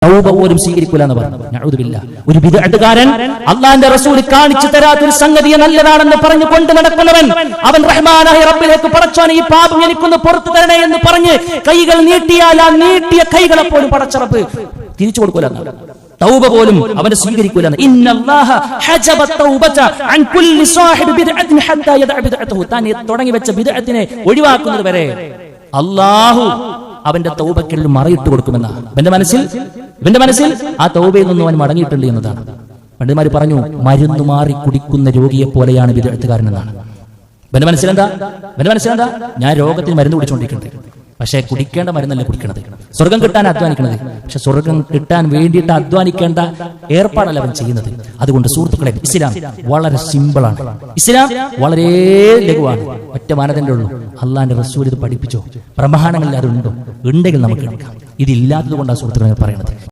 തൗബ പോലും സ്വീകരിക്കൂല എന്ന് പറഞ്ഞു. നഊദുബില്ലാ. ഒരു ബിദ്അത്കാരൻ അല്ലാഹുവിന്റെ റസൂൽ കാണിച്ചു തരാത്തൊരു സംഗതിയെ നല്ലതാണെന്ന് പറഞ്ഞു കൊണ്ട് നടക്കുന്നവൻ, അവൻ റഹ്മാനായ റബ്ബിലേക്ക് പടച്ചോനെ ഈ പാപം എനിക്കൊന്ന് പുറത്തു തരണേ എന്ന് പറഞ്ഞ് കൈകൾ നീട്ടിയാൽ ആ നീട്ടിയ കൈകളെ പോലും പടച്ച റബ്ബ് തിരിച്ചു കൊടുക്കൂല. തൗബ പോലും അവനെ സ്വീകരിക്കൂല. ഇന്നല്ലാഹ ഹജബ തൗബത അൻ കുല്ലി സാഹിബി ബിദ്അത്തിൻ ഹത്താ യദഅ ബിദ്അതഹു. താൻ തുടങ്ങി വെച്ച ബിദ്അത്തിനെ ഒഴിവാക്കുന്നത് വരെ അല്ലാഹു അവന്റെ തൗബയ്ക്കുള്ളിൽ മറയിട്ട് കൊടുക്കുമെന്നാ ഇവന്റെ മനസ്സിൽ ആ തൗബയിൽ നിന്നും അവൻ മടങ്ങിയിട്ടുണ്ട് എന്നതാണ്. പണ്ഡിതന്മാർ പറഞ്ഞു, മരുന്ന് മാറി കുടിക്കുന്ന രോഗിയെ പോലെയാണ് ബിദ്അത്തുകാരൻ എന്നാണ്. ഇവന്റെ മനസ്സിലെന്താ? ഞാൻ രോഗത്തിന് മരുന്ന് കുടിച്ചുകൊണ്ടിരിക്കുന്നത്, പക്ഷേ കുടിക്കേണ്ട മരുന്നല്ല കുടിക്കണത്. സ്വർഗം കിട്ടാൻ അധ്വാനിക്കണത്, പക്ഷെ സ്വർഗം കിട്ടാൻ വേണ്ടിയിട്ട് അധ്വാനിക്കേണ്ട ഏർപ്പാടല്ല അവൻ ചെയ്യുന്നത്. അതുകൊണ്ട് സുഹൃത്തുക്കളെ, ഇസ്ലാം വളരെ സിമ്പിളാണ്. ഇസ്ലാം വളരെ ലഘുവാണ്. ഒറ്റ മാനദണ്ഡമേ ഉള്ളൂ. അള്ളാന്റെ റസൂൽ ഇത് പഠിപ്പിച്ചോ? പ്രമാണങ്ങളിൽ അതുണ്ടോ? ഉണ്ടെങ്കിൽ നമുക്ക് എടുക്കാം. ഇതില്ലാത്തത് കൊണ്ടാണ് സുഹൃത്തുക്കളെ പറയുന്നത്.